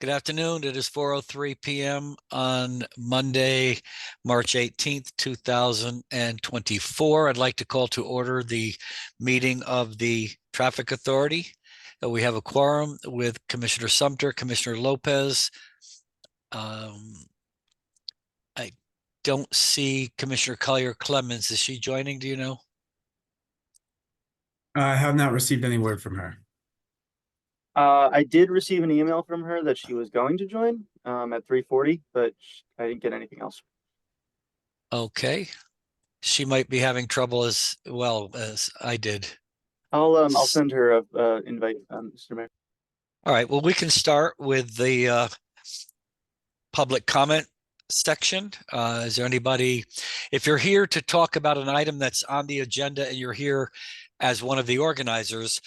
Good afternoon. It is 4:03 p.m. on Monday, March 18th, 2024. I'd like to call to order the meeting of the Traffic Authority. We have a quorum with Commissioner Sumter, Commissioner Lopez. I don't see Commissioner Collier Clemens. Is she joining? Do you know? I have not received any word from her. I did receive an email from her that she was going to join at 3:40, but I didn't get anything else. Okay. She might be having trouble as well as I did. I'll send her a invite, Mr. Mayor. All right. Well, we can start with the public comment section. Is there anybody, if you're here to talk about an item that's on the agenda and you're here as one of the organizers,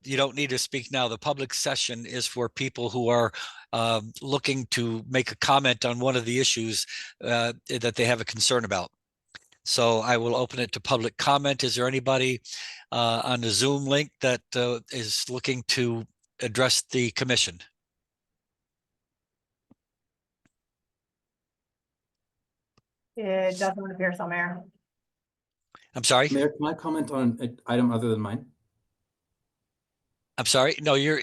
you don't need to speak now. The public session is for people who are looking to make a comment on one of the issues that they have a concern about. So I will open it to public comment. Is there anybody on the Zoom link that is looking to address the commission? It doesn't appear so, Mayor. I'm sorry? Mayor, can I comment on an item other than mine? I'm sorry. No, you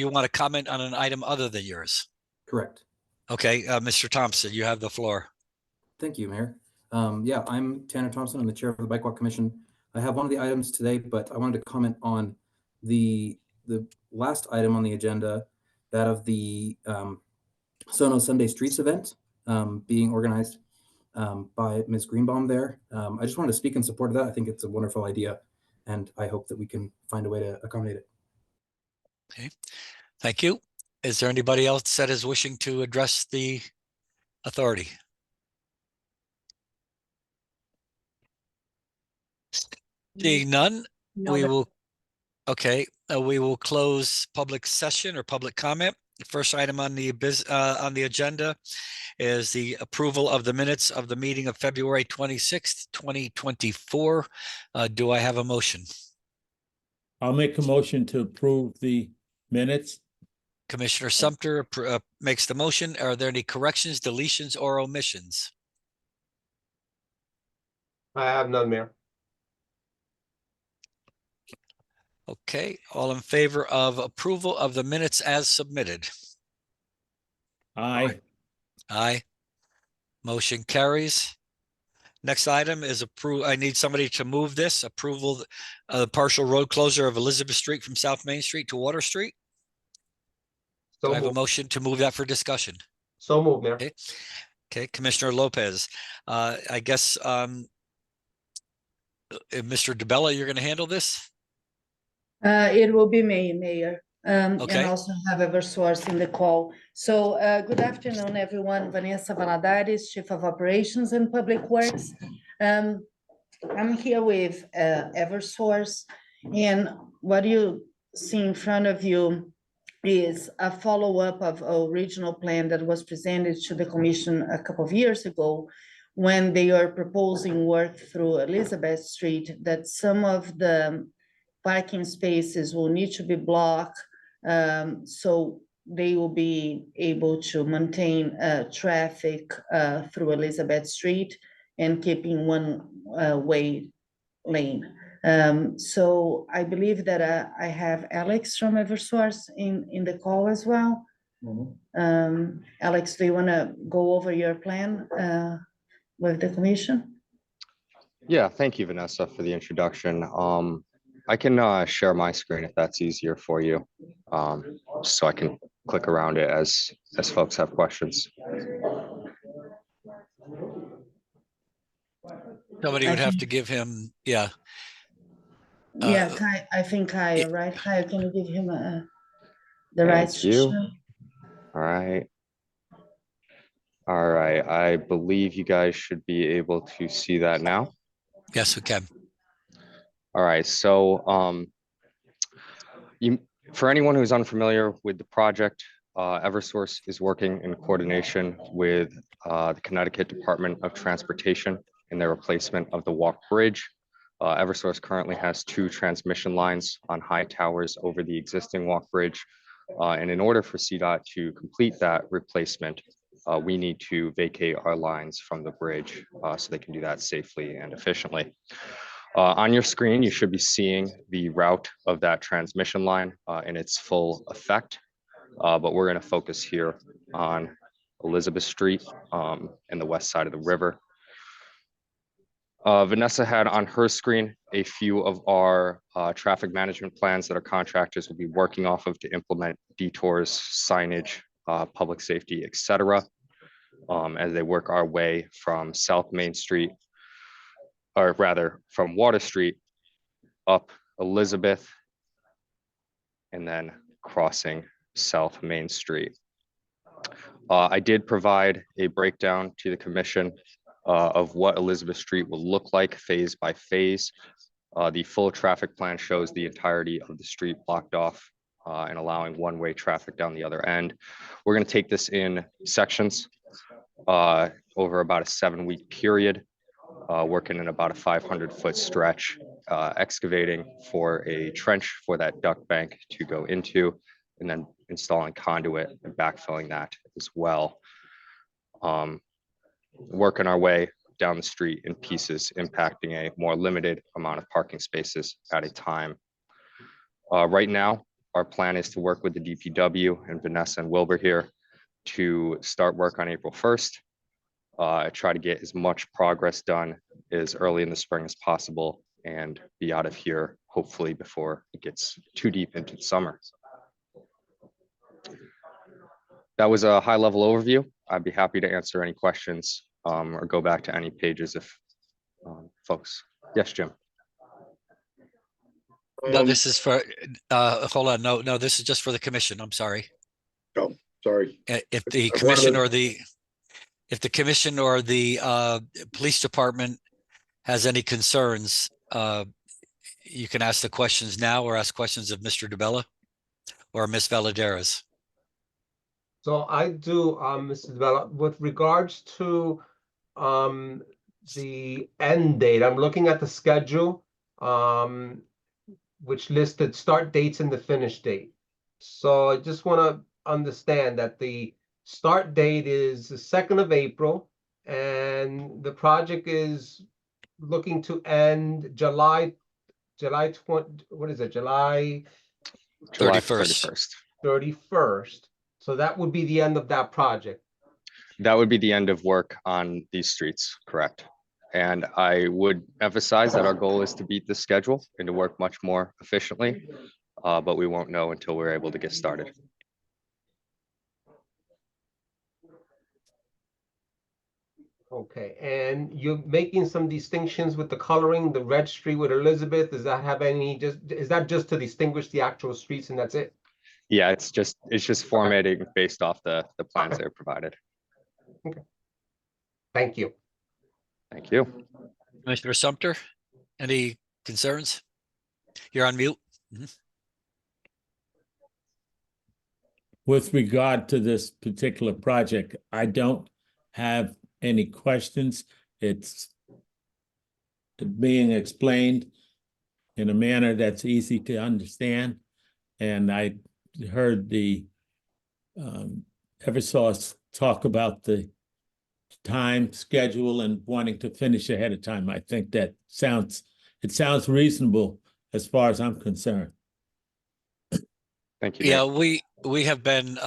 want to comment on an item other than yours? Correct. Okay, Mr. Thompson, you have the floor. Thank you, Mayor. Yeah, I'm Tanner Thompson. I'm the chair of the Bike Walk Commission. I have one of the items today, but I wanted to comment on the last item on the agenda, that of the Sono Sunday Streets event being organized by Ms. Greenbaum there. I just wanted to speak in support of that. I think it's a wonderful idea, and I hope that we can find a way to accommodate it. Okay, thank you. Is there anybody else that is wishing to address the authority? Seeing none, we will close public session or public comment. The first item on the agenda is the approval of the minutes of the meeting of February 26th, 2024. Do I have a motion? I'll make a motion to approve the minutes. Commissioner Sumter makes the motion. Are there any corrections, deletions, or omissions? I have none, Mayor. Okay, all in favor of approval of the minutes as submitted? Aye. Aye. Motion carries. Next item is I need somebody to move this approval of the partial road closure of Elizabeth Street from South Main Street to Water Street. So Do I have a moved. motion to move that for discussion? So moved, Mayor. Okay, Commissioner Lopez. I guess Mr. DeBella, you're going to handle this? It will be me, Mayor, Okay. and also have Eversource in the call. So good afternoon, everyone. Vanessa Valadares, Chief of Operations and Public Works. I'm here with Eversource, and what you see in front of you is a follow-up of a regional plan that was presented to the commission a couple of years ago when they are proposing work through Elizabeth Street, that some of the parking spaces will need to be blocked, so they will be able to maintain traffic through Elizabeth Street and keeping one way lane. So I believe that I have Alex from Eversource in the call as well. Mm-hmm. Alex, do you want to go over your plan with the commission? Yeah, thank you, Vanessa, for the introduction. I can share my screen if that's easier for you, so I can click around it as folks have questions. Somebody would have to give him, yeah. Yeah, Kai, I think Kai, right? Kai, can you give him the rights Thank to you. share? All right. I believe you guys should be able to see that now. Yes, we can. All right. So for anyone who's unfamiliar with the project, Eversource is working in coordination with the Connecticut Department of Transportation in their replacement of the Walk Bridge. Eversource currently has 2 transmission lines on high towers over the existing Walk Bridge. And in order for CDOT to complete that replacement, we need to vacate our lines from the bridge so they can do that safely and efficiently. On your screen, you should be seeing the route of that transmission line in its full effect. But we're going to focus here on Elizabeth Street and the west side of the river. Vanessa had on her screen a few of our traffic management plans that our contractors will be working off of to implement detours, signage, public safety, etc. As they work our way from South Main Street, or rather from Water Street up Elizabeth, and then crossing South Main Street. I did provide a breakdown to the commission of what Elizabeth Street will look like phase by phase. The full traffic plan shows the entirety of the street blocked off and allowing one-way traffic down the other end. We're going to take this in sections over about a 7-week period, working in about a 500-foot stretch, excavating for a trench for that duck bank to go into, and then installing conduit and backfilling that as well. Working our way down the street in pieces, impacting a more limited amount of parking spaces at a time. Right now, our plan is to work with the DPW and Vanessa and Wilbur here to start work on April 1st. Try to get as much progress done as early in the spring as possible and be out of here hopefully before it gets too deep into the summer. That was a high-level overview. I'd be happy to answer any questions or go back to any pages if folks. Yes, Jim. No, this is for, hold on, no, this is just for the commission. I'm sorry. Oh, sorry. If the I wanted commission to- or the, if the commission or the police department has any concerns, you can ask the questions now or ask questions of Mr. DeBella or Ms. Valadares. So I do, Mr. Develop, with regards to the end date, I'm looking at the schedule, which listed start dates and the finish date. So I just want to understand that the start date is the 2nd of April, and the project is looking to end July 20, what is it, July 31st. 31st. So that would be the end of that project. That would be the end of work on these streets, correct? And I would emphasize that our goal is to beat the schedule and to work much more efficiently, but we won't know until we're able to get started. Okay, and you're making some distinctions with the coloring, the red street with Elizabeth, does that have any, is that just to distinguish the actual streets and that's it? Yeah, it's just formatting based off the plans that are provided. Thank you. Thank you. Commissioner Sumter, any concerns? You're on mute. With regard to this particular project, I don't have any questions. It's being explained in a manner that's easy to understand. And I heard the Eversource talk about the time schedule and wanting to finish ahead of time. I think that sounds reasonable as far as I'm concerned. Thank you. Yeah, Nick. we have been,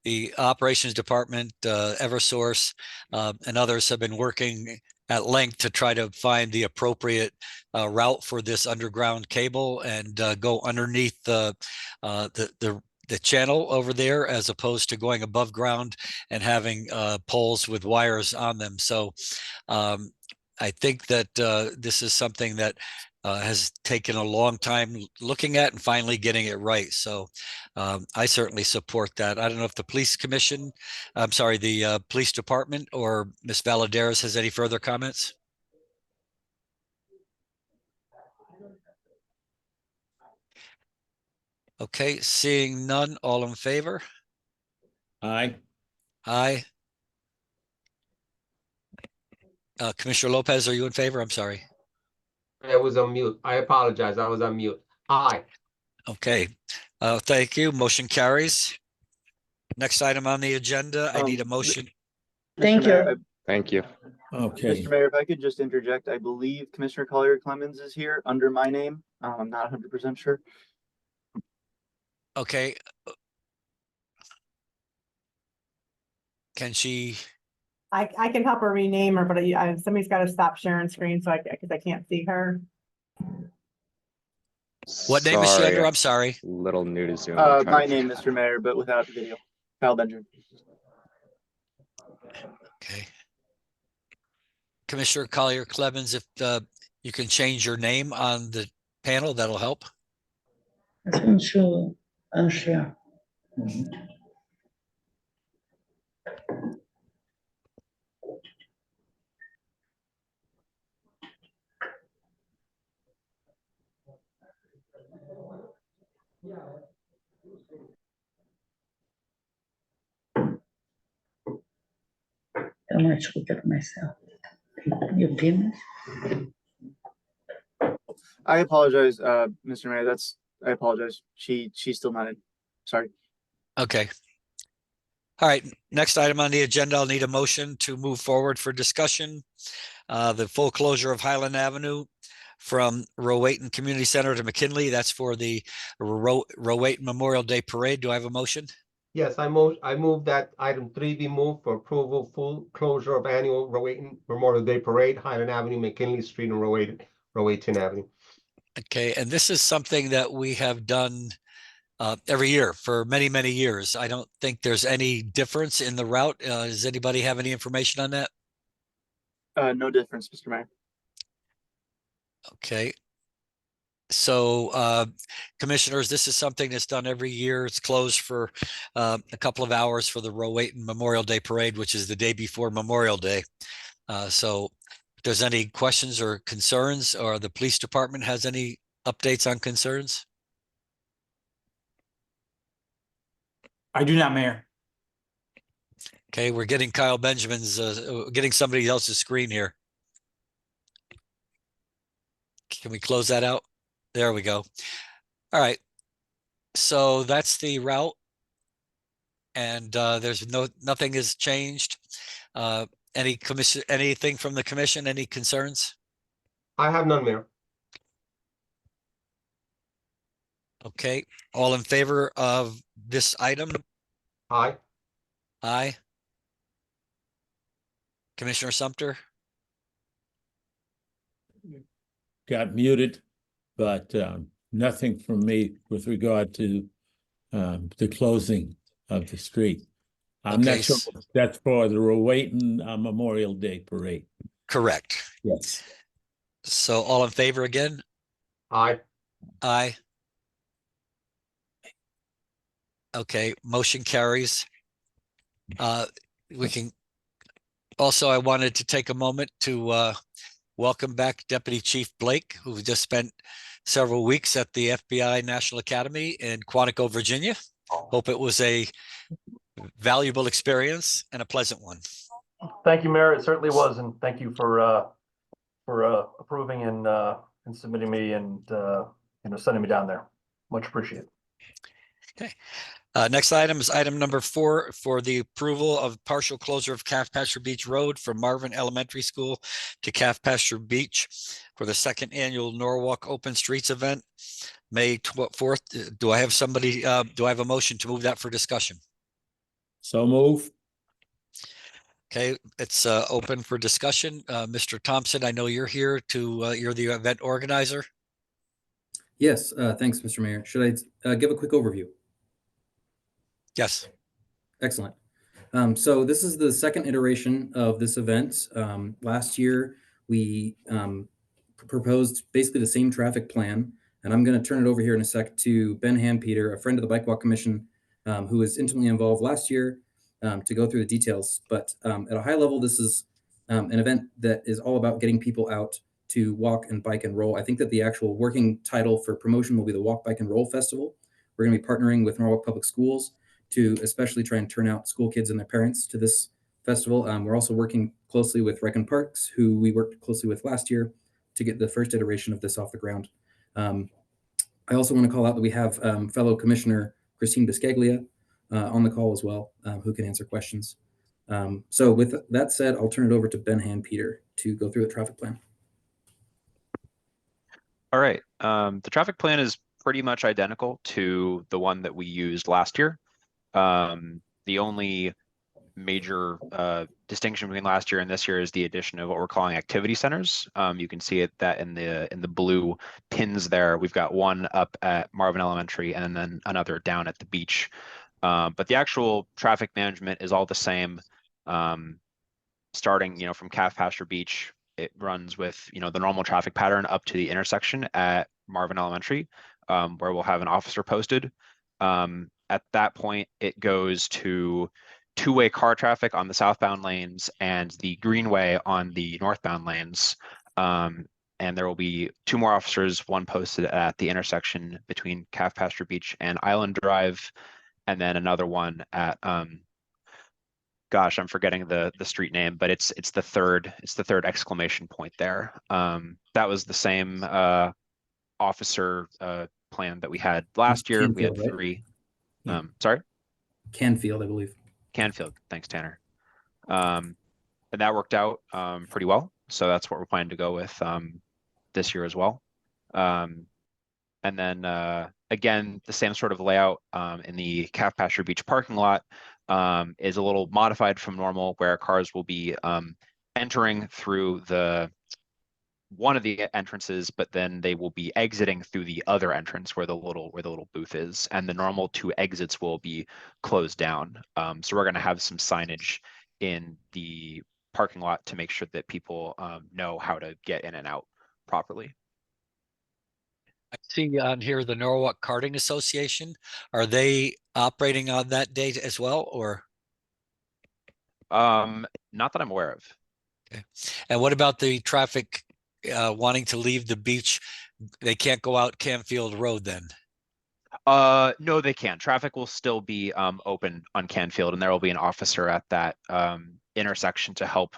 the operations department, Eversource, and others have been working at length to try to find the appropriate route for this underground cable and go underneath the channel over there, as opposed to going above ground and having poles with wires on them. So I think that this is something that has taken a long time looking at and finally getting it right. So I certainly support that. I don't know if the police commission, I'm sorry, the police department or Ms. Valadares has any further comments? Okay, seeing none, all in favor? Aye. Aye. Commissioner Lopez, are you in favor? I'm sorry. I was on mute. I apologize. I was on mute. Aye. Okay. Thank you. Motion carries. Next item on the agenda, I need a Um, motion. Thank Mr. Mayor, you. Thank you. Okay, Mr. Mayor, if I could just interject, I believe Commissioner Collier Clemens is here under my name. I'm not 100% sure. Okay. Can she, I can help her rename her, but somebody's got to stop sharing screen because I can't see her. what name is she Sorry, under? I'm sorry. little new to Zoom. I'm trying My to- name, Mr. Mayor, but without video. Kyle Benjamin. Okay. Commissioner Collier Clemens, if you can change your name on the panel, that'll help. Unshare. I'm not sure at myself. You finish? I apologize, Mr. Mayor. I apologize. She's still not in. Sorry. Okay. All right, next item on the agenda, I'll need a motion to move forward for discussion. The full closure of Highland Avenue from Rowayton Community Center to McKinley. That's for the Rowayton Memorial Day Parade. Do I have a motion? Yes, I move that item 3 be moved for approval, full closure of annual Rowayton Memorial Day Parade, Highland Avenue, McKinley Street, and Rowayton Avenue. Okay, and this is something that we have done every year for many, many years. I don't think there's any difference in the route. Does anybody have any information on that? No difference, Mr. Mayor. Okay. So, commissioners, this is something that's done every year. It's closed for a couple of hours for the Rowayton Memorial Day Parade, which is the day before Memorial Day. So if there's any questions or concerns, or the police department has any updates on concerns? I do not, Mayor. Okay, we're getting Kyle Benjamin's, getting somebody else's screen here. Can we close that out? There we go. All right. So that's the route. And there's nothing has changed. Anything from the commission, any concerns? I have none, Mayor. Okay, all in favor of this item? Aye. Aye. Commissioner Sumter? got muted, but nothing from me with regard to the closing of the street. I'm Okay, not sure if that's for the Rowayton Memorial Day Parade. Correct. Yes. So all in favor again? Aye. Aye. Okay, motion carries. We can, also, I wanted to take a moment to welcome back Deputy Chief Blake, who just spent several weeks at the FBI National Academy in Quantico, Virginia. Hope it was a valuable experience and a pleasant one. Thank you, Mayor. It certainly was, and thank you for approving and submitting me and sending me down there. Much appreciated. Okay. Next item is item number 4 for the approval of partial closure of Calf Pasture Beach Road from Marvin Elementary School to Calf Pasture Beach for the second annual Norwalk Open Streets event, May 4th. Do I have somebody, do I have a motion to move that for discussion? So move. Okay, it's open for discussion. Mr. Thompson, I know you're here to, you're the event organizer. Yes, thanks, Mr. Mayor. Should I give a quick overview? Yes. Excellent. So this is the second iteration of this event. Last year, we proposed basically the same traffic plan, and I'm going to turn it over here in a sec to Ben Handpeter, a friend of the Bike Walk Commission, who was intimately involved last year, to go through the details. But at a high level, this is an event that is all about getting people out to walk and bike and roll. I think that the actual working title for promotion will be the Walk, Bike, and Roll Festival. We're going to be partnering with Norwalk Public Schools to especially try and turn out school kids and their parents to this festival. We're also working closely with Rec and Parks, who we worked closely with last year to get the first iteration of this off the ground. I also want to call out that we have fellow Commissioner Christine Biscaglia on the call as well, who can answer questions. So with that said, I'll turn it over to Ben Hand-Peter to go through the traffic plan. All right. The traffic plan is pretty much identical to the one that we used last year. The only major distinction between last year and this year is the addition of what we're calling activity centers. You can see it that in the blue pins there. We've got one up at Marvin Elementary and then another down at the beach. But the actual traffic management is all the same. Starting, from Calf Pasture Beach, it runs with, the normal traffic pattern up to the intersection at Marvin Elementary, where we'll have an officer posted. At that point, it goes to two-way car traffic on the southbound lanes and the greenway on the northbound lanes. And there will be two more officers, one posted at the intersection between Calf Pasture Beach and Island Drive, and then another one at gosh, I'm forgetting the street name, but it's the third exclamation point there. That was the same officer plan that we had last year. We had Canfield, right? three. Yeah. Sorry? Canfield, I believe. Canfield. Thanks, Tanner. And that worked out pretty well. So that's what we're planning to go with this year as well. And then again, the same sort of layout in the Calf Pasture Beach parking lot is a little modified from normal, where cars will be entering through one of the entrances, but then they will be exiting through the other entrance where the little booth is, and the normal two exits will be closed down. So we're going to have some signage in the parking lot to make sure that people know how to get in and out properly. I see on here the Norwalk Karting Association. Are they operating on that date as well, or? Not that I'm aware of. Okay. And what about the traffic wanting to leave the beach? They can't go out Canfield Road then? No, they can't. Traffic will still be open on Canfield, and there will be an officer at that intersection to help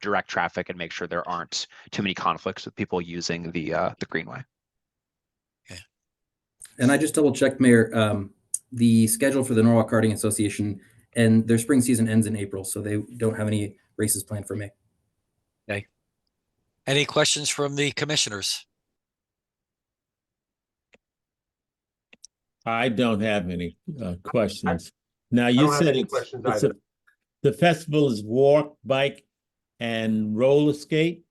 direct traffic and make sure there aren't too many conflicts with people using the greenway. Okay. And I just double checked, Mayor, the schedule for the Norwalk Karting Association, and their spring season ends in April, so they don't have any races planned for May. Okay. Any questions from the commissioners? I don't have any questions. Now, I you don't have said any questions either. the festival is walk, bike, and roller skate?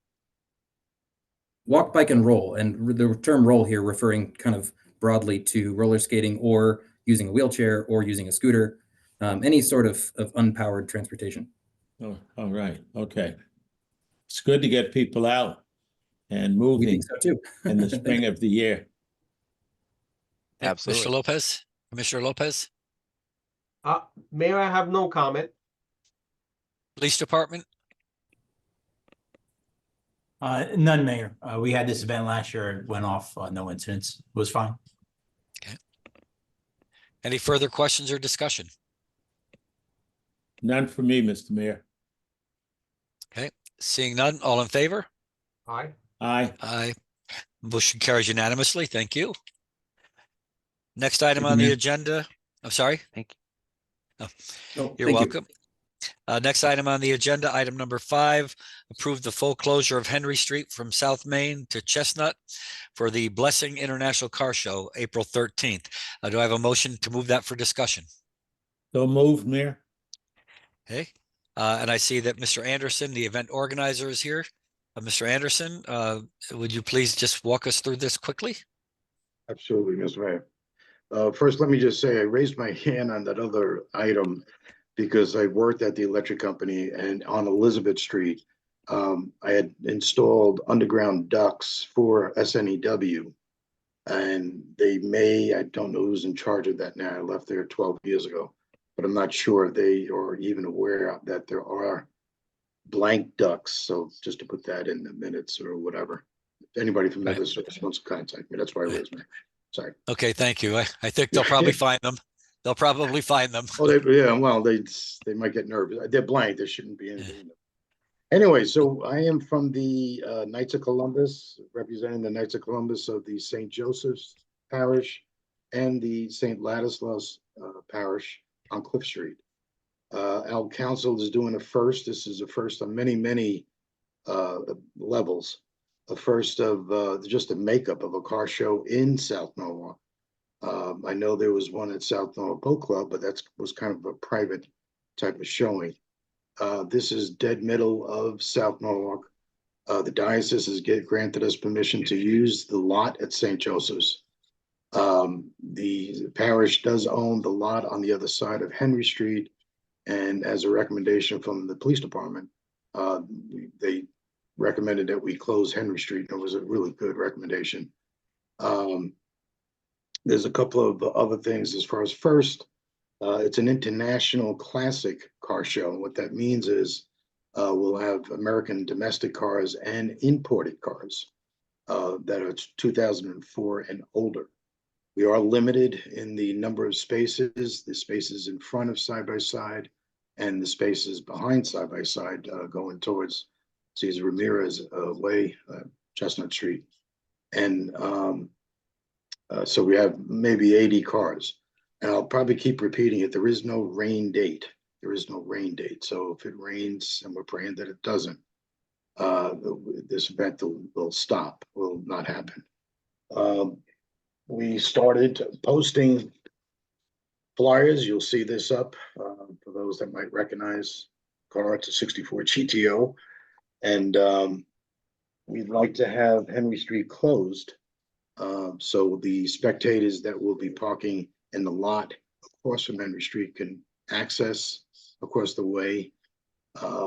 Walk, bike, and roll, and the term roll here referring kind of broadly to roller skating or using a wheelchair or using a scooter, any sort of unpowered transportation. Oh, all right. Okay. It's good to get people out and We moving think so too. in the spring of the year. Absolutely. Mr. Lopez, Commissioner Lopez, Mayor, I have no comment. Police Department? None, Mayor. We had this event last year. It went off, no incidents. It was fine. Any further questions or discussion? None for me, Mr. Mayor. Okay, seeing none, all in favor? Aye. Aye. Aye. Motion carries unanimously. Thank you. Next item Thank you, on the Mayor. agenda. I'm sorry. Thank you. Oh, You're thank you. welcome. Next item on the agenda, item number 5, approve the full closure of Henry Street from South Main to Chestnut for the Blessing International Car Show, April 13th. Do I have a motion to move that for discussion? So moved, Mayor. Okay. And I see that Mr. Anderson, the event organizer, is here. Mr. Anderson, would you please just walk us through this quickly? Absolutely, Mr. Mayor. First, let me just say I raised my hand on that other item because I worked at the electric company, and on Elizabeth Street, I had installed underground ducts for SNEW. And I don't know who's in charge of that now. I left there 12 years ago, but I'm not sure they are even aware that there are blank ducts. So just to put that in the minutes or whatever. If anybody from Right. the service wants to contact me, that's why I raised my, sorry. Okay, thank you. I think they'll probably find them. They'll probably find them. Oh, they might get nervous. They're blank. There shouldn't be anything. Anyway, so I am from the Knights of Columbus, representing the Knights of Columbus of the St. Joseph's Parish and the St. Ladislaus Parish on Cliff Street. Our council is doing a first. This is a first on many levels. A first of just a makeup of a car show in South Norwalk. I know there was one at South Norwalk Boat Club, but that was kind of a private type of showing. This is dead middle of South Norwalk. The diocese has granted us permission to use the lot at St. Joseph's. The parish does own the lot on the other side of Henry Street. And as a recommendation from the police department, they recommended that we close Henry Street. It was a really good recommendation. There's a couple of other things as far as first. It's an international classic car show. What that means is we'll have American domestic cars and imported cars that are 2004 and older. We are limited in the number of spaces, the spaces in front of side by side and the spaces behind side by side going towards Cesar Ramirez Way, Chestnut Street. And so we have maybe 80 cars. And I'll probably keep repeating it. There is no rain date. There is no rain date. So if it rains, and we're praying that it doesn't, this event will stop, will not happen. We started posting flyers. You'll see this up for those that might recognize car. It's a 64 GTO. And we'd like to have Henry Street closed. So the spectators that will be parking in the lot across from Henry Street can access across the way.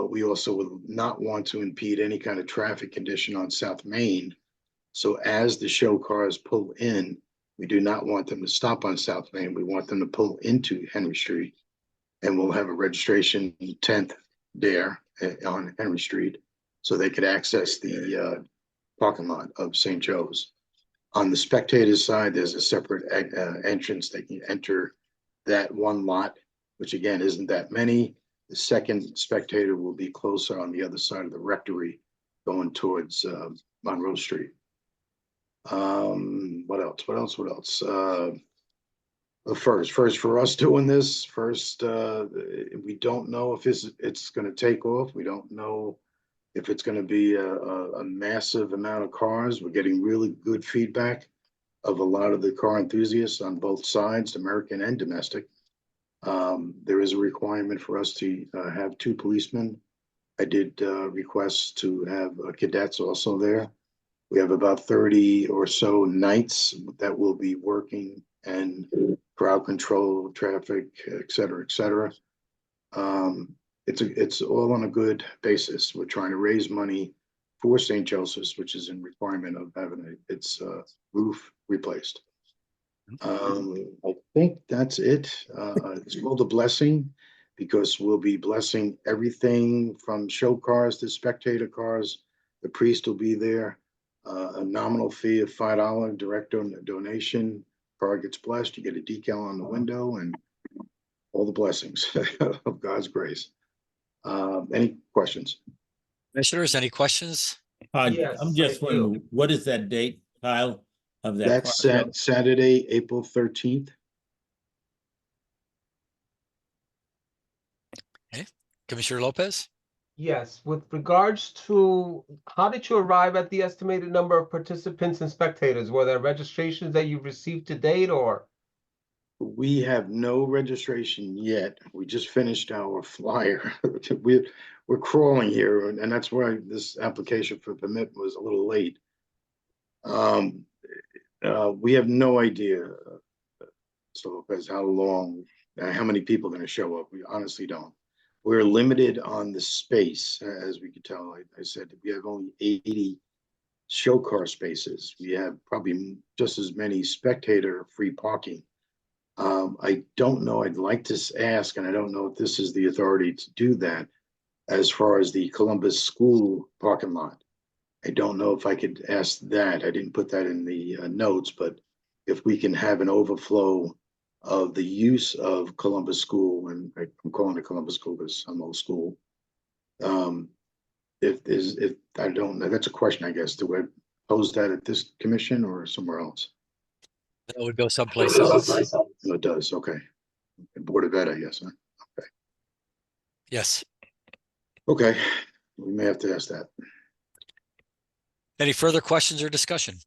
We also would not want to impede any kind of traffic condition on South Main. So as the show cars pull in, we do not want them to stop on South Main. We want them to pull into Henry Street. And we'll have a registration tent there on Henry Street so they could access the parking lot of St. Joe's. On the spectators side, there's a separate entrance. They can enter that one lot, which again isn't that many. The second spectator will be closer on the other side of the rectory going towards Monroe Street. What else? First for us doing this, we don't know if it's going to take off. We don't know if it's going to be a massive amount of cars. We're getting really good feedback of a lot of the car enthusiasts on both sides, American and domestic. There is a requirement for us to have 2 policemen. I did request to have cadets also there. We have about 30 or so nights that will be working and crowd control, traffic, et cetera, et cetera. It's all on a good basis. We're trying to raise money for St. Joseph's, which is in requirement of having its roof replaced. I think that's it. It's called a blessing because we'll be blessing everything from show cars to spectator cars. The priest will be there. A nominal fee of $5 direct donation. Car gets blessed. You get a decal on the window and all the blessings of God's grace. Any questions? Commissioners, any questions? Yes, I'm just I do. wondering, what is that date, Kyle, of that? That's car show? Saturday, April 13th. Okay, Commissioner Lopez? Yes, with regards to, how did you arrive at the estimated number of participants and spectators? Were there registrations that you've received to date or? We have no registration yet. We just finished our flyer. We're crawling here, and that's why this application for permit was a little late. We have no idea, so as how many people are going to show up. We honestly don't. We're limited on the space, as we could tell. I said we have only 80 show car spaces. We have probably just as many spectator free parking. I don't know. I'd like to ask, and I don't know if this is the authority to do that, as far as the Columbus School parking lot. I don't know if I could ask that. I didn't put that in the notes, but if we can have an overflow of the use of Columbus School, and I'm calling it Columbus School because I'm old school. If I don't know, that's a question, I guess. Do I pose that at this commission or somewhere else? That would go someplace else. Oh, it does, okay. Board of Ed, I guess, huh? Yes. Okay, we may have to ask that. Any further questions or discussion?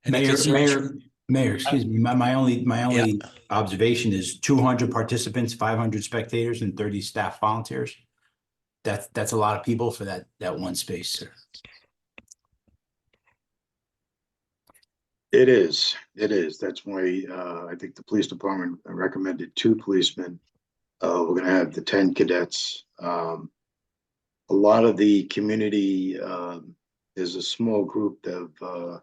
Any Mayor, concerns? Mayor, excuse me, my only observation is 200 participants, 500 spectators, and 30 staff volunteers. That's a lot of people for that one space, sir. It is. That's why I think the police department recommended 2 policemen. We're gonna have the 10 cadets. A lot of the community, there's a small group of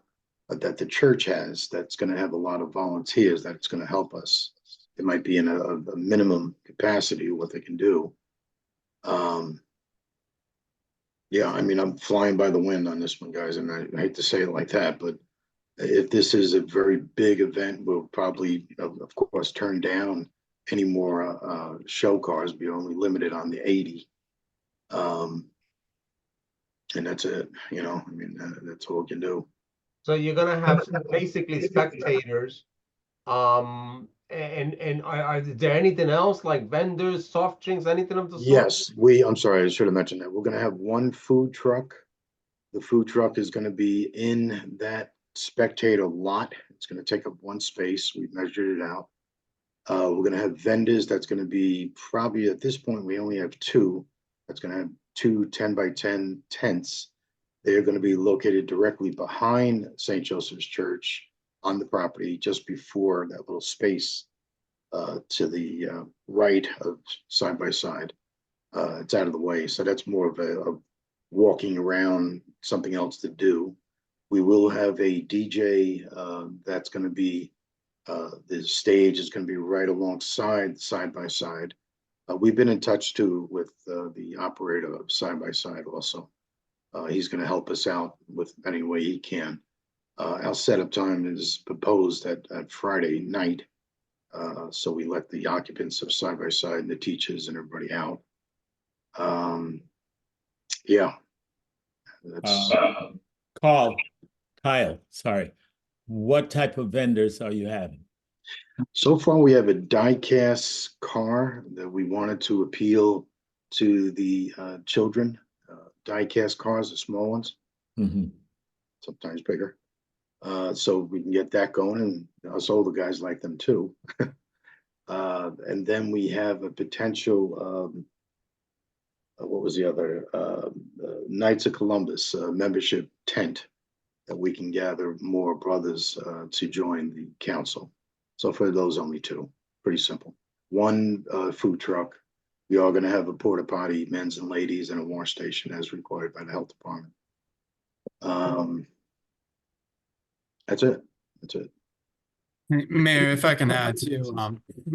that the church has that's gonna have a lot of volunteers that's gonna help us. It might be in a minimum capacity of what they can do. Yeah, I mean, I'm flying by the wind on this one, guys, and I hate to say it like that, but if this is a very big event, we'll probably, of course, turn down any more show cars. Be only limited on the 80. And that's it, you know, I mean, that's all we can do. So you're gonna have basically spectators. And is there anything else like vendors, soft drinks, anything of the sort? Yes, I'm sorry, I should have mentioned that. We're gonna have 1 food truck. The food truck is gonna be in that spectator lot. It's gonna take up 1 space. We've measured it out. We're gonna have vendors. That's gonna be probably, at this point, we only have 2. That's gonna have 2 10-by-10 tents. They're gonna be located directly behind St. Joseph's Church on the property, just before that little space to the right of side by side. It's out of the way, so that's more of a walking around, something else to do. We will have a DJ that's going to be, the stage is going to be right alongside side by side. We've been in touch too with the operator of side by side also. He's going to help us out with any way he can. Our setup time is proposed at Friday night. So we let the occupants of side by side and the teachers and everybody out. Yeah. That's Kyle, sorry. What type of vendors are you having? so far we have a die-cast car that we wanted to appeal to the children. Die-cast cars, the small ones, sometimes bigger. So we can get that going, and us older guys like them too. And then we have a potential, what was the other, Knights of Columbus membership tent that we can gather more brothers to join the council. So for those, only 2, pretty simple. 1 food truck. We are going to have a porta potty, men's and ladies, and a wash station as required by the health department. That's it. Mayor, if I can add too,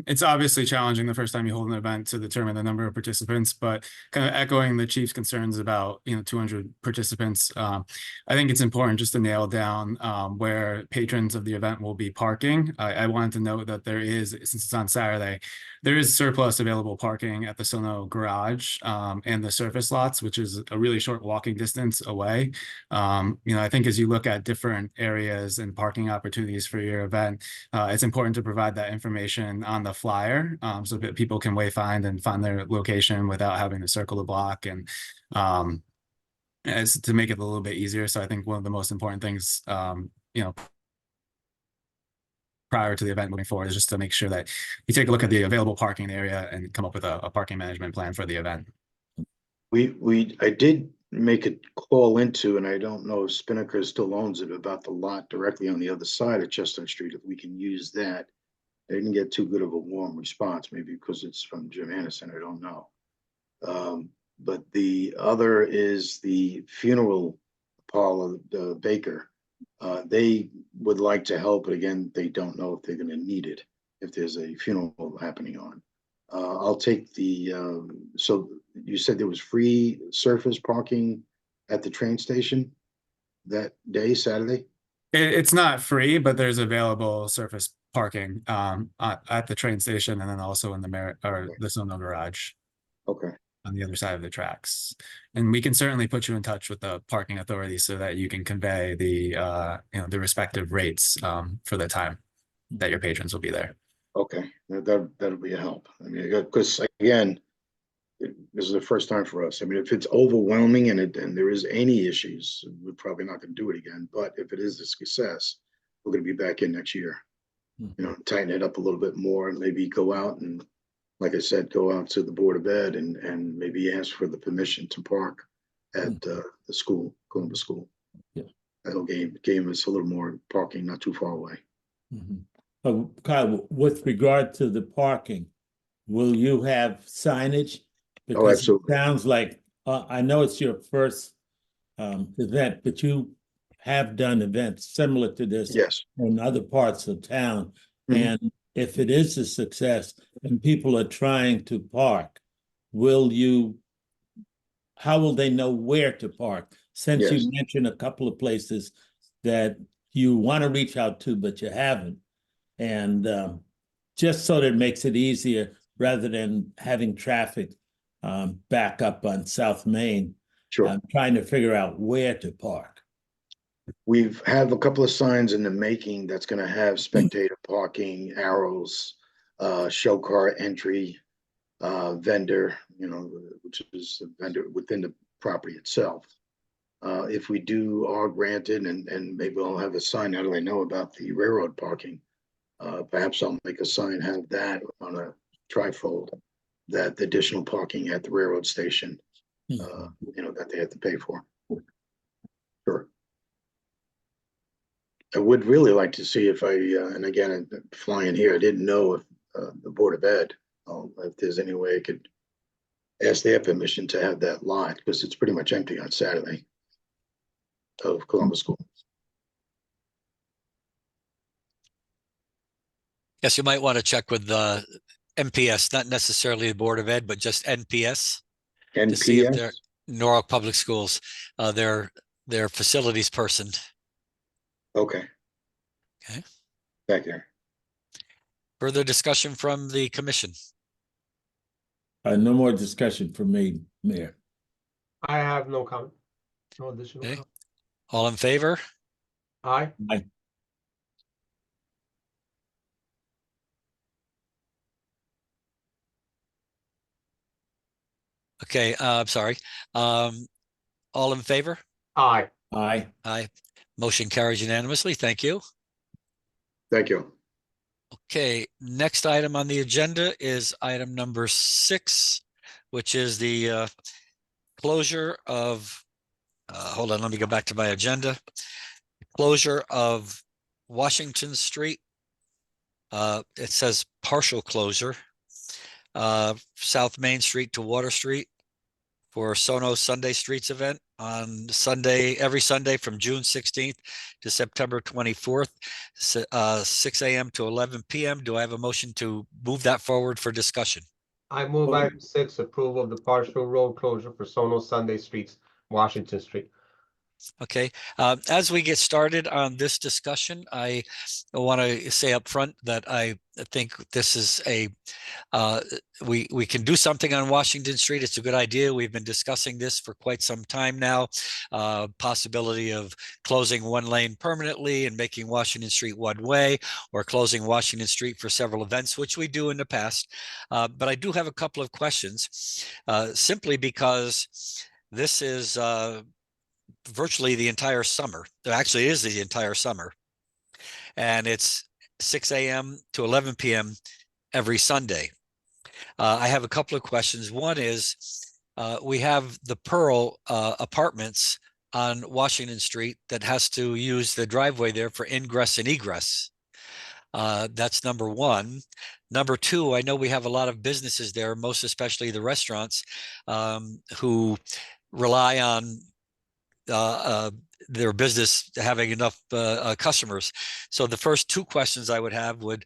it's obviously challenging the first time you hold an event to determine the number of participants, but kind of echoing the chief's concerns about, 200 participants, I think it's important just to nail down where patrons of the event will be parking. I wanted to note that there is, since it's on Saturday, there is surplus available parking at the Sono garage and the surface lots, which is a really short walking distance away. I think as you look at different areas and parking opportunities for your event, it's important to provide that information on the flyer so that people can wayfind and find their location without having to circle the block, and as to make it a little bit easier. So I think one of the most important things, prior to the event moving forward, is just to make sure that you take a look at the available parking area and come up with a parking management plan for the event. I did make a call into, and I don't know if Spinnaker still owns it, about the lot directly on the other side of Chestnut Street, if we can use that. They didn't get too good of a warm response, maybe because it's from Jim Anderson, I don't know. But the other is the funeral parlor, Baker. They would like to help, but again, they don't know if they're going to need it if there's a funeral happening on. I'll take the, so you said there was free surface parking at the train station that day, Saturday? It's not free, but there's available surface parking at the train station, and then also in the Sono garage. Okay. on the other side of the tracks. And we can certainly put you in touch with the parking authority so that you can convey the, the respective rates, for the time that your patrons will be there. Okay, that'll be a help. I mean, because again, this is the first time for us. I mean, if it's overwhelming and there is any issues, we're probably not going to do it again. But if it is a success, we're going to be back in next year. Tighten it up a little bit more and maybe go out and, like I said, go out to the Board of Ed and maybe ask for the permission to park at the school, Columbus School. Yeah. That'll give us a little more parking, not too far away. Kyle, with regard to the parking, will you have signage? Oh, Because absolutely. it sounds like, I know it's your first event, but you have done events similar to this Yes. in other parts of town. Mhm. And if it is a success and people are trying to park, how will they know where to park? Since Yes. you mentioned a couple of places that you want to reach out to, but you haven't. And just so that it makes it easier rather than having traffic back up on South Main. Sure. I'm trying to figure out where to park. We've have a couple of signs in the making that's going to have spectator parking, arrows, show car entry, vendor, which is a vendor within the property itself. If we are granted and maybe I'll have a sign, now that I know about the railroad parking, perhaps I'll make a sign, have that on a trifold, that the additional parking at the railroad station, that they have to pay for. Sure. I would really like to see if and again, flying here, I didn't know if the Board of Ed, if there's any way I could ask their permission to have that lot, because it's pretty much empty on Saturday of Columbus School. Yes, you might want to check with the NPS, not necessarily the Board of Ed, but just NPS. To see if they're NPS? Norwalk Public Schools, their facilities person. Okay. Okay. Thank you. Further discussion from the commission. No more discussion from me, Mayor. I have no comment. No additional Okay. comment. All in favor? Aye. Aye. Okay, I'm sorry. All in favor? Aye. Aye. Aye. Motion carries unanimously. Thank you. Thank you. Okay, next item on the agenda is item number 6, which is the closure of, hold on, let me go back to my agenda. Closure of Washington Street. It says partial closure. South Main Street to Water Street for Sonos Sunday Streets event on every Sunday from June 16th to September 24th, 6 a.m. to 11 p.m. Do I have a motion to move that forward for discussion? I move item 6, approval of the partial road closure for Sonos Sunday Streets, Washington Street. Okay, as we get started on this discussion, I want to say up front that I think this is we can do something on Washington Street. It's a good idea. We've been discussing this for quite some time now. Possibility of closing one lane permanently and making Washington Street one way, or closing Washington Street for several events, which we do in the past. But I do have a couple of questions, simply because this is virtually the entire summer. Actually, it is the entire summer. And it's 6 a.m. to 11 p.m. every Sunday. I have a couple of questions. One is, we have the Pearl Apartments on Washington Street that has to use the driveway there for ingress and egress. That's number one. Number two, I know we have a lot of businesses there, most especially the restaurants, who rely on their business having enough customers. So the first two questions I would have would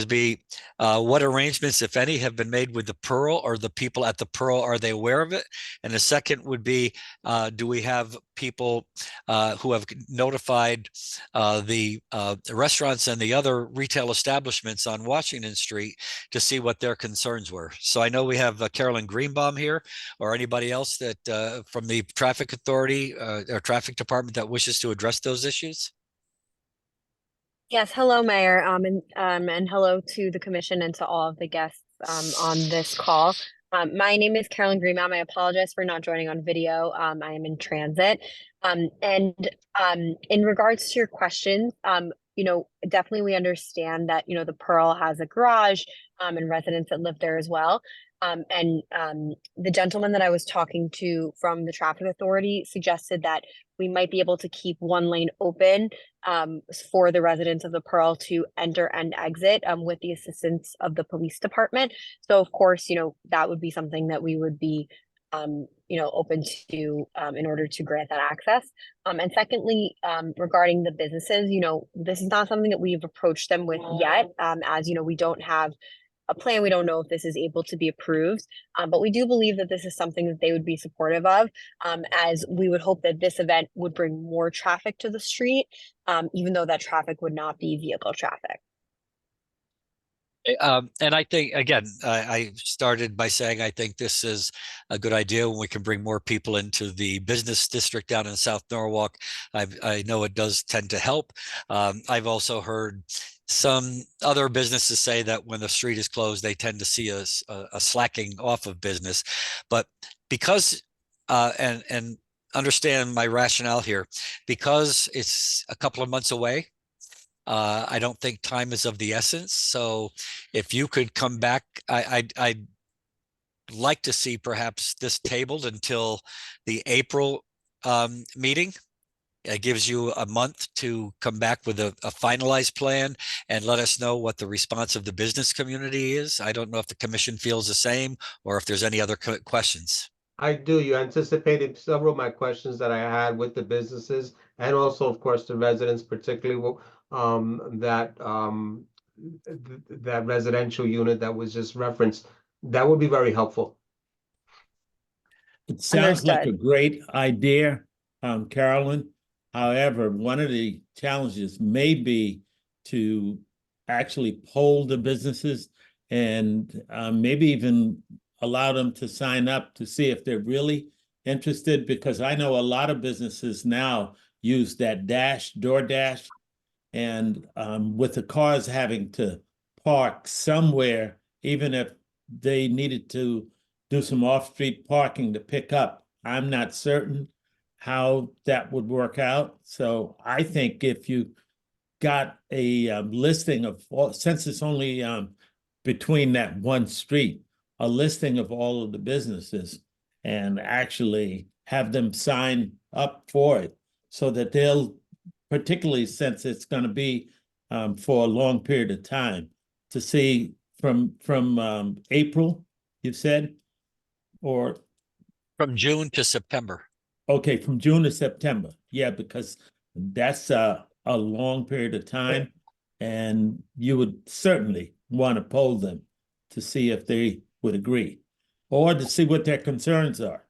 be what arrangements, if any, have been made with the Pearl, or the people at the Pearl, are they aware of it? And the second would be, do we have people who have notified the restaurants and the other retail establishments on Washington Street to see what their concerns were? So I know we have Carolyn Greenbaum here, or anybody else that from the traffic authority or traffic department that wishes to address those issues. Yes, hello, Mayor, and hello to the commission and to all of the guests on this call. My name is Carolyn Greenbaum. I apologize for not joining on video. I am in transit. And in regards to your questions, you know, definitely we understand that, you know, the Pearl has a garage and residents that live there as well. And the gentleman that I was talking to from the traffic authority suggested that we might be able to keep one lane open for the residents of the Pearl to enter and exit with the assistance of the police department. So of course, you know, that would be something that we would be, you know, open to in order to grant that access. And secondly, regarding the businesses, you know, this is not something that we've approached them with yet, as you know, we don't have a plan. We don't know if this is able to be approved, but we do believe that this is something that they would be supportive of, as we would hope that this event would bring more traffic to the street, even though that traffic would not be vehicle traffic. And I think, again, I started by saying I think this is a good idea when we can bring more people into the business district down in South Norwalk. I know it does tend to help. I've also heard some other businesses say that when the street is closed, they tend to see a slacking off of business. But because, and understand my rationale here, because it's a couple of months away, I don't think time is of the essence. So if you could come back, I'd like to see perhaps this tabled until the April meeting. It gives you a month to come back with a finalized plan and let us know what the response of the business community is. I don't know if the commission feels the same or if there's any other questions. I do. You anticipated several of my questions that I had with the businesses and also, of course, the residents, particularly that residential unit that was just referenced. That would be very helpful. It sounds like a great idea, Carolyn. However, one of the challenges may be to actually poll the businesses and maybe even allow them to sign up to see if they're really interested, because I know a lot of businesses now use that DoorDash, and with the cars having to park somewhere, even if they needed to do some off-street parking to pick up, I'm not certain how that would work out. So I think if you got a listing of all, since it's only between that one street, a listing of all of the businesses and actually have them sign up for it so that they'll, particularly since it's going to be for a long period of time, to see from April, you said, or from June to September. Okay, from June to September. Yeah, because that's a long period of time, and you would certainly want to poll them to see if they would agree or to see what their concerns are.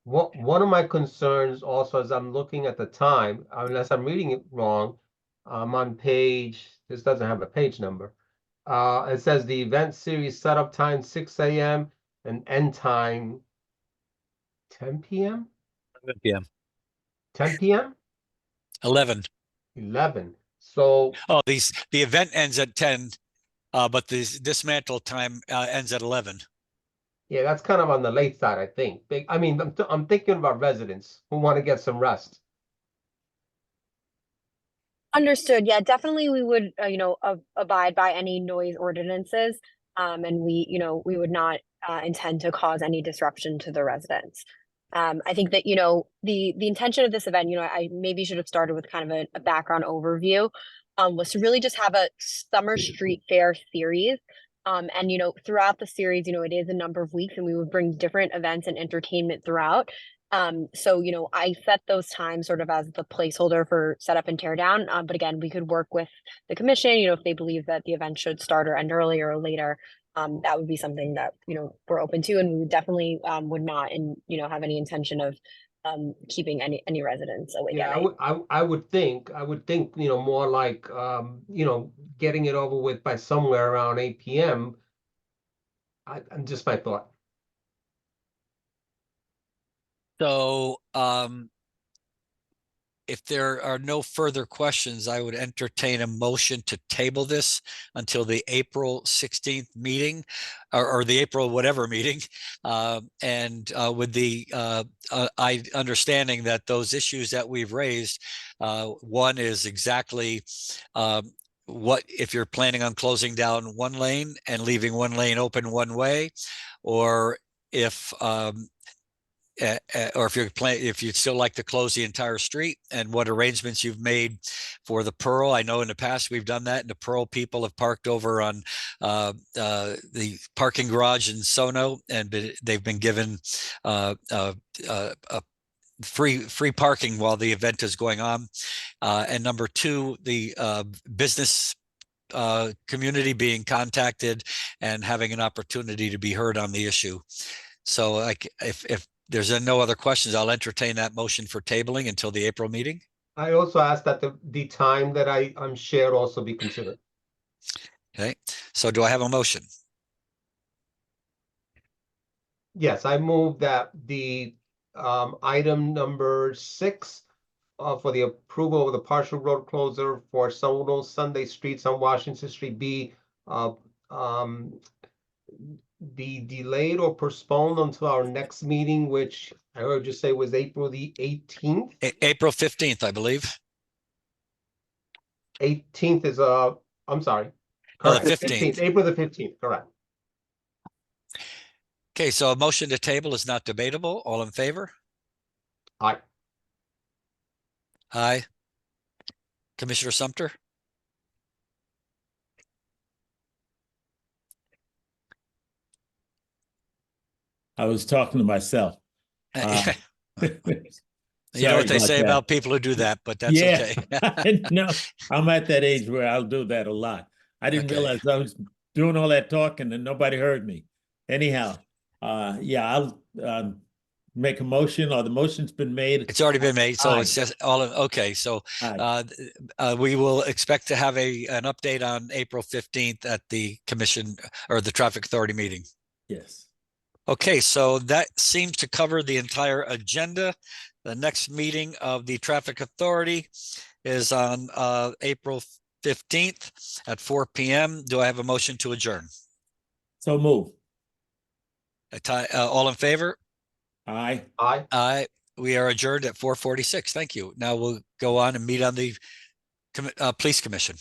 One of my concerns also, as I'm looking at the time, unless I'm reading it wrong, I'm on page, this doesn't have a page number. It says the event series setup time 6 a.m. and end time 10 p.m. 11 p.m. 10 p.m. 11. So the event ends at 10, but the dismantle time ends at 11. Yeah, that's kind of on the late side, I think. I mean, I'm thinking about residents who want to get some rest. Understood. Yeah, definitely we would, you know, abide by any noise ordinances. And we would not intend to cause any disruption to the residents. I think that, you know, the intention of this event, you know, I maybe should have started with kind of a background overview, was to really just have a summer street fair series. And, you know, throughout the series, you know, it is a number of weeks and we would bring different events and entertainment throughout. So, you know, I set those times sort of as the placeholder for setup and tear down. But again, we could work with the commission, you know, if they believe that the event should start or end earlier or later. That would be something that, you know, we're open to, and we would definitely would not, and you know, have any intention of keeping any residents awake Yeah, at I night. would, I would think, you know, more like, you know, getting it over with by somewhere around 8 PM. I'm just my thought. So, if there are no further questions, I would entertain a motion to table this until the April 16th meeting or the April whatever meeting. With the understanding that those issues that we've raised, one is exactly what if you're planning on closing down one lane and leaving one lane open one way, or if or if you'd still like to close the entire street, and what arrangements you've made for the Pearl. I know in the past we've done that, and the Pearl people have parked over on the parking garage in Sono, and they've been given free parking while the event is going on. And number two, the business community being contacted and having an opportunity to be heard on the issue. So if there's no other questions, I'll entertain that motion for tabling until the April meeting. I also asked that the time that I'm shared also be considered. Okay, so do I have a motion? Yes, I move that the item number 6 for the approval of the partial road closure for Sono Sunday Streets on Washington Street be delayed or postponed until our next meeting, which I heard you say was April the 18th. April 15th, I believe. 18th is I'm sorry. No, the Correct. 15th. April the 15th, correct. Okay, so a motion to table is not debatable. All in favor? Aye. Aye. Commissioner Sumter? I was talking to myself. You know Sorry what they about say that. about people who do that, but that's Yeah, okay. no, I'm at that age where I'll do that a lot. I didn't Okay. realize I was doing all that talking and nobody heard me. Anyhow, yeah, I'll make a motion, or the motion's been made. It's already been made, so Aye. it's just okay. So Aye. we will expect to have an update on April 15th at the commission or the traffic authority meeting. Yes. Okay, so that seems to cover the entire agenda. The next meeting of the traffic authority is on April 15th at 4 PM. Do I have a motion to adjourn? So move. All in favor? Aye. Aye. Aye. We are adjourned at 4:46. Thank you. Now we'll go on and meet on the police commission.